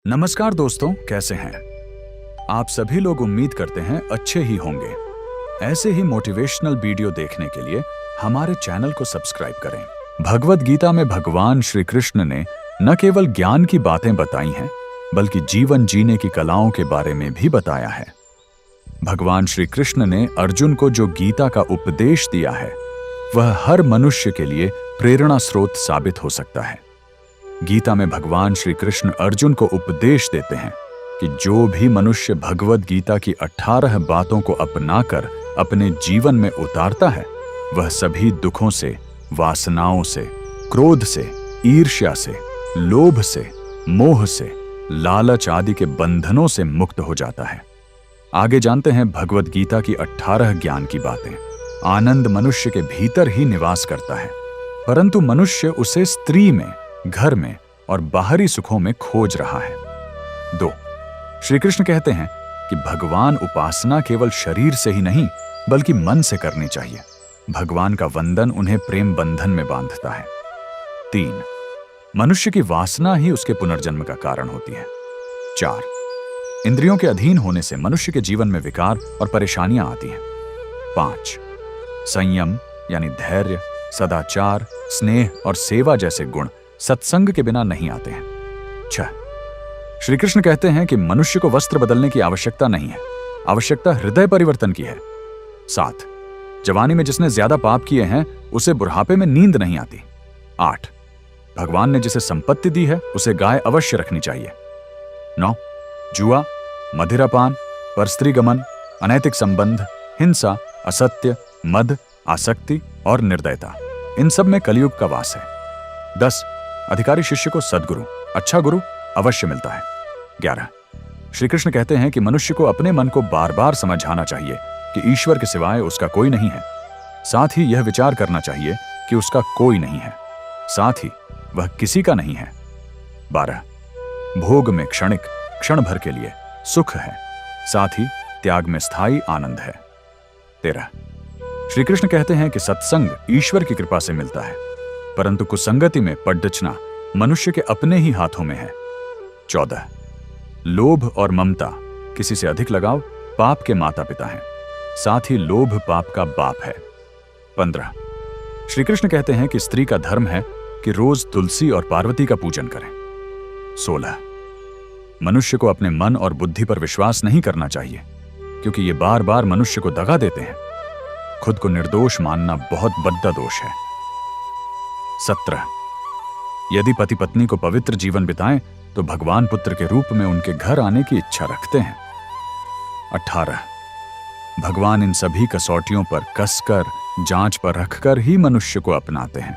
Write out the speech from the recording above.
नमस्कार दोस्तों, कैसे हैं आप सभी लोग? उम्मीद करते हैं अच्छे ही होंगे। ऐसे ही मोटिवेशनल वीडियो देखने के लिए हमारे चैनल को सब्सक्राइब करें। भगवद गीता में भगवान श्री कृष्ण ने न केवल ज्ञान की बातें बताई हैं, बल्कि जीवन जीने की कलाओं के बारे में भी बताया है। भगवान श्री कृष्ण ने अर्जुन को जो गीता का उपदेश दिया है, वह हर मनुष्य के लिए प्रेरणा स्रोत साबित हो सकता है। गीता में भगवान श्री कृष्ण अर्जुन को उपदेश देते हैं कि जो भी मनुष्य भगवद गीता की 18 बातों को अपनाकर अपने जीवन में उतारता है, वह सभी दुखों से, वासनाओं से, क्रोध से, ईर्ष्या से, लोभ से, मोह से, लालच आदि के बंधनों से मुक्त हो जाता है। आगे जानते हैं भगवद गीता की 18 ज्ञान की बातें। आनंद मनुष्य के भीतर ही निवास करता है, परंतु मनुष्य उसे स्त्री में, घर में और बाहरी सुखों में खोज रहा है। 2. श्री कृष्ण कहते हैं कि भगवान उपासना केवल शरीर से ही नहीं, बल्कि मन से करनी चाहिए। भगवान का वंदन उन्हें प्रेम बंधन में बांधता है। 3. मनुष्य की वासना ही उसके पुनर्जन्म का कारण होती है। 4. इंद्रियों के अधीन होने से मनुष्य के जीवन में विकार और परेशानियां आती हैं। 5. संयम यानी धैर्य, सदाचार, स्नेह और सेवा जैसे गुण सत्संग के बिना नहीं आते हैं। 6. श्री कृष्ण कहते हैं कि मनुष्य को वस्त्र बदलने की आवश्यकता नहीं है, आवश्यकता हृदय परिवर्तन की है। 7. जवानी में जिसने ज्यादा पाप किए हैं, उसे बुढ़ापे में नींद नहीं आती। 8. भगवान ने जिसे संपत्ति दी है, उसे गाय अवश्य रखनी चाहिए। 9. जुआ, मदिरापान, परस्त्रीगमन, अनैतिक संबंध, हिंसा, असत्य, मद, आसक्ति और निर्दयता, इन सब में कलयुग का वास है। 10. अधिकारी शिष्य को सद्गुरु, अच्छा गुरु अवश्य मिलता है। 11. श्री कृष्ण कहते हैं कि मनुष्य को अपने मन को बार बार समझाना चाहिए कि ईश्वर के सिवाय उसका कोई नहीं है। साथ ही यह विचार करना चाहिए कि उसका कोई नहीं है, साथ ही वह किसी का नहीं है। 12. भोग में क्षणिक, क्षण भर के लिए सुख है, साथ ही त्याग में स्थायी आनंद है। 13. श्री कृष्ण कहते हैं कि सत्संग ईश्वर की कृपा से मिलता है, परंतु कुसंगति में पड़ना मनुष्य के अपने ही हाथों में है। 14. लोभ और ममता, किसी से अधिक लगाव, पाप के माता पिता हैं, साथ ही लोभ पाप का बाप है। 15. श्री कृष्ण कहते हैं कि स्त्री का धर्म है कि रोज तुलसी और पार्वती का पूजन करें। 16. मनुष्य को अपने मन और बुद्धि पर विश्वास नहीं करना चाहिए, क्योंकि ये बार बार मनुष्य को दगा देते हैं। खुद को निर्दोष मानना बहुत बड़ा दोष है। 17. यदि पति पत्नी को पवित्र जीवन बिताएं, तो भगवान पुत्र के रूप में उनके घर आने की इच्छा रखते हैं। 18. भगवान इन सभी कसौटियों पर कसकर, जांच पर रखकर ही मनुष्य को अपनाते हैं।